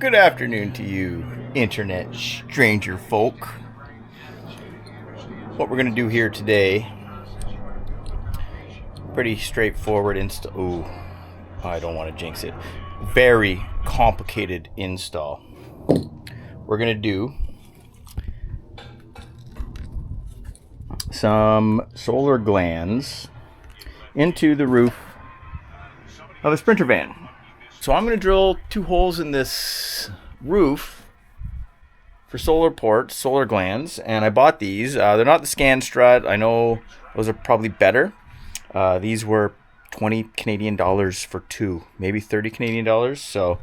Good afternoon to you, internet stranger folk. What we're going to do here today, pretty straightforward Ooh, I don't want to jinx it. Very complicated install. We're going to do some solar glands into the roof of a Sprinter van. So I'm going to drill 2 holes in this roof for solar ports, solar glands, and I bought these. They're not the scan strut. I know those are probably better. These were 20 Canadian dollars for 2, maybe 30 Canadian dollars. So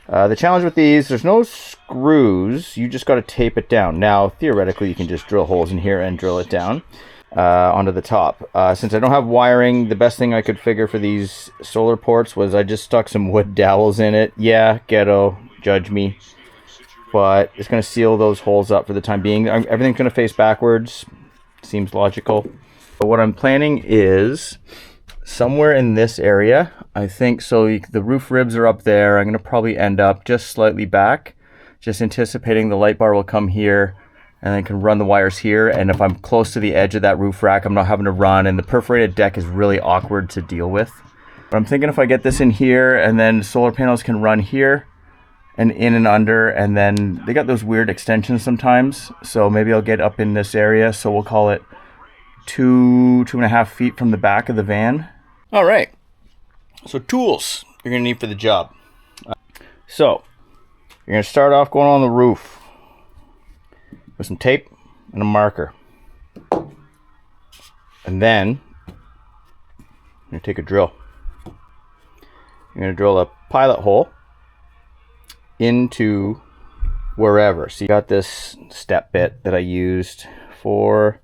the challenge with these, there's no screws. You just got to tape it down. Now, theoretically, you can just drill holes in here and drill it down onto the top. Since I don't have wiring, the best thing I could figure for these solar ports was I just stuck some wood dowels in it. Yeah, ghetto, judge me. But it's going to seal those holes up for the time being. Everything's going to face backwards. Seems logical. But what I'm planning is somewhere in this area, I think. So the roof ribs are up there. I'm going to probably end up just slightly back, just anticipating the light bar will come here and then can run the wires here. And if I'm close to the edge of that roof rack, I'm not having to run. And the perforated deck is really awkward to deal with. But I'm thinking if I get this in here and then solar panels can run here and in and under, and then they got those weird extensions sometimes. So maybe I'll get up in this area. So we'll call it 2.5 feet from the back of the van. All right. So tools you're gonna need for the job. So you're gonna start off going on the roof with some tape and a marker. And then you're gonna take a drill. You're gonna drill a pilot hole into wherever. So you got this step bit that I used for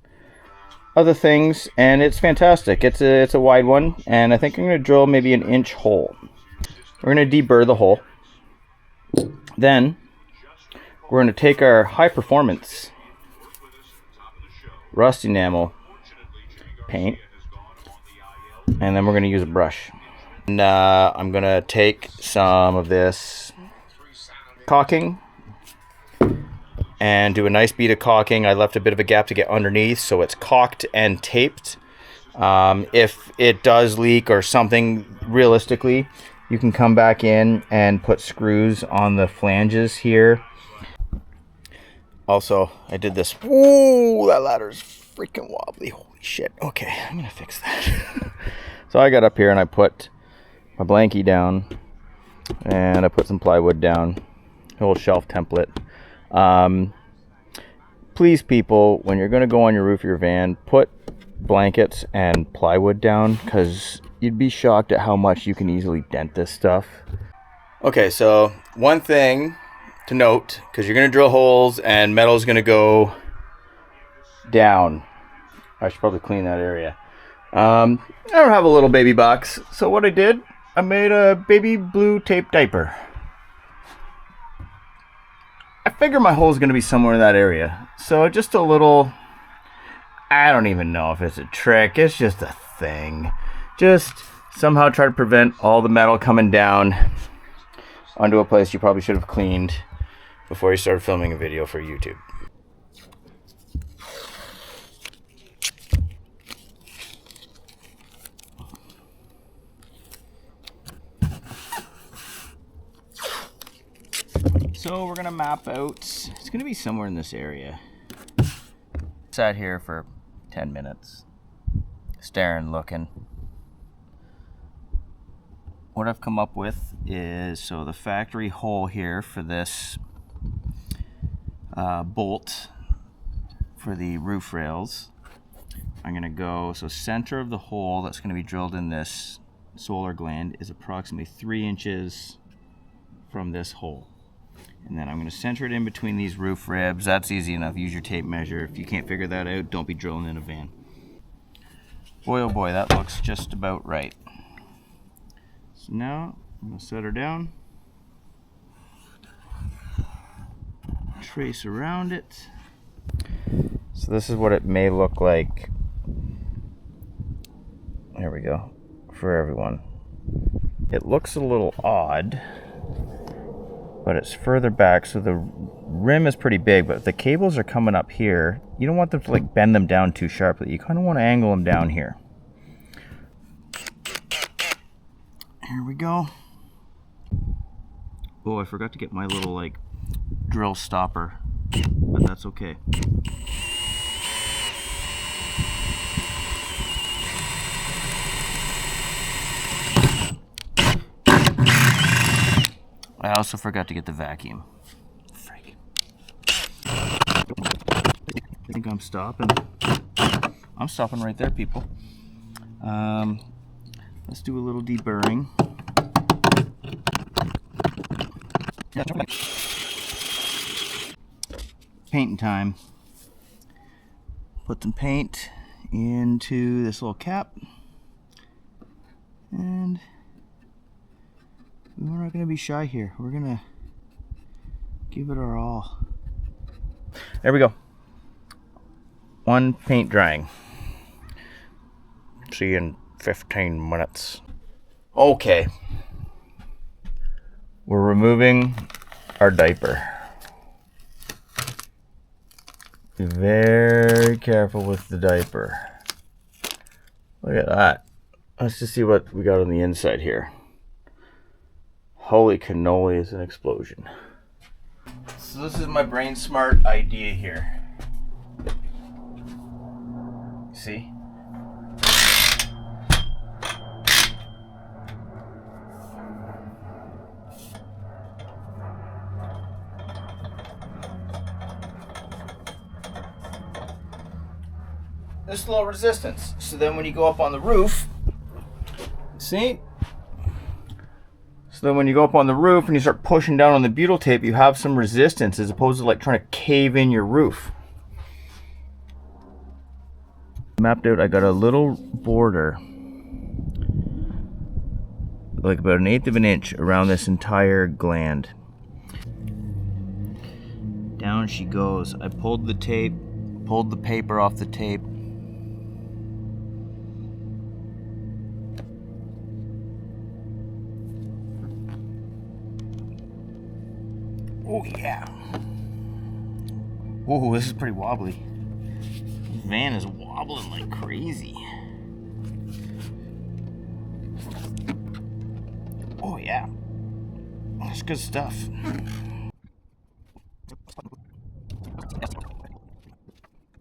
other things, and it's fantastic. It's a wide one, and I think I'm going to drill maybe an inch hole. We're going to deburr the hole. Then we're going to take our high performance rust enamel paint, and then we're going to use a brush. And I'm going to take some of this caulking and do a nice bead of caulking. I left a bit of a gap to get underneath, so it's caulked and taped. If it does leak or something, realistically, you can come back in and put screws on the flanges here. Also, I did this. Ooh, that ladder's freaking wobbly. Holy shit. Okay, I'm gonna fix that. So I got up here and I put my blankie down, and I put some plywood down, a little shelf template. Please, people, when you're going to go on your roof of your van, put blankets and plywood down, because you'd be shocked at how much you can easily dent this stuff. Okay, so one thing to note, because you're going to drill holes and metal's going to go down. I should probably clean that area. I don't have a little baby box, so what I did, I made a baby blue tape diaper. I figure my hole is going to be somewhere in that area. So just a little, I don't even know if it's a trick. It's just a thing. Just somehow try to prevent all the metal coming down onto a place you probably should have cleaned before you started filming a video for YouTube. So we're gonna map out, it's gonna be somewhere in this area. Sat here for 10 minutes, staring, looking. What I've come up with is, so the factory hole here for this bolt for the roof rails, I'm gonna go, so center of the hole that's gonna be drilled in this solar gland is approximately 3 inches from this hole. And then I'm going to center it in between these roof ribs. That's easy enough. Use your tape measure. If you can't figure that out, don't be drilling in a van. Boy, oh boy, that looks just about right. So now I'm going to set her down. Trace around it. So this is what it may look like. There we go. For everyone. It looks a little odd. but it's further back, so the rim is pretty big, but the cables are coming up here. You don't want them to like bend them down too sharply. You kind of want to angle them down here. Here we go. Oh, I forgot to get my little like drill stopper, but that's okay. I also forgot to get the vacuum. Freak. I think I'm stopping. I'm stopping right there, people. Let's do a little deburring. Painting time. Put some paint into this little cap. And we're not going to be shy here. We're going to give it our all. There we go. One paint drying. See you in 15 minutes. Okay. We're removing our diaper. Be very careful with the diaper. Look at that. Let's just see what we got on the inside here. Holy cannoli, it's an explosion. So this is my brain smart idea here. See? There's low resistance. So then when you go up on the roof, see? So then when you go up on the roof and you start pushing down on the butyl tape, you have some resistance as opposed to like trying to cave in your roof. Mapped out, I got a little border, like about 1/8 of an inch around this entire gland. Down she goes. I pulled the tape, pulled the paper off the tape. Oh yeah. Oh, this is pretty wobbly. This van is wobbling like crazy. Oh yeah. That's good stuff.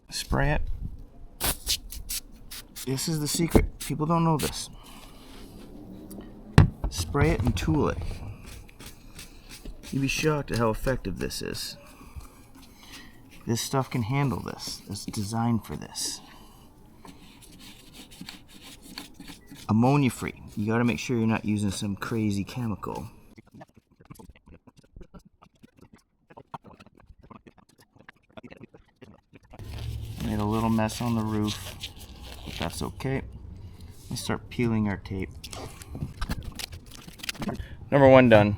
Spray it. This is the secret. People don't know this. Spray it and tool it. You'd be shocked at how effective this is. This stuff can handle this. It's designed for this. Ammonia free. You gotta make sure you're not using some crazy chemical. Made a little mess on the roof, but that's okay. Let's start peeling our tape. Number 1 done.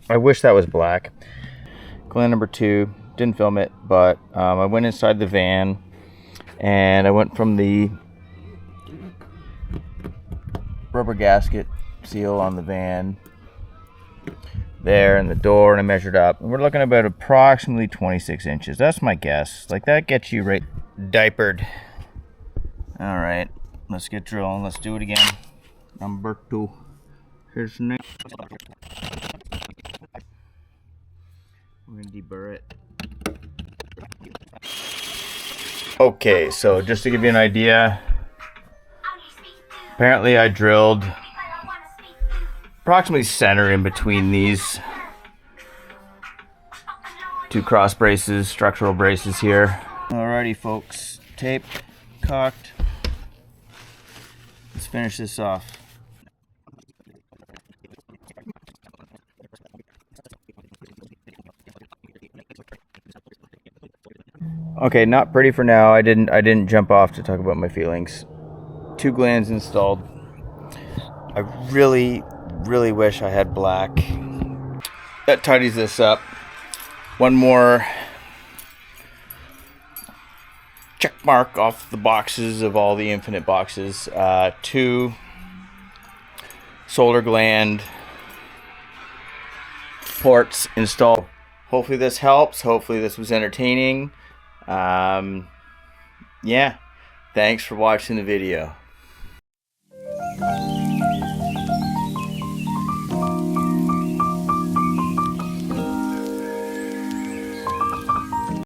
I wish that was black. Gland number 2, didn't film it, but I went inside the van and I went from the rubber gasket seal on the van there and the door, and I measured up, and we're looking about approximately 26 inches. That's my guess. Like, that gets you right diapered. All right, let's get drilling. Let's do it again. Number 2. Here's the next. We're gonna deburr it. Okay, so just to give you an idea, apparently I drilled approximately center in between these 2 cross braces, structural braces here. Alrighty folks, tape cocked. Let's finish this off. Okay, not pretty for now. I didn't jump off to talk about my feelings. 2 glands installed. I really wish I had black. That tidies this up. One more check mark off the boxes of all the infinite boxes. 2 solder gland ports installed. Hopefully this helps. Hopefully this was entertaining. Yeah, thanks for watching the video.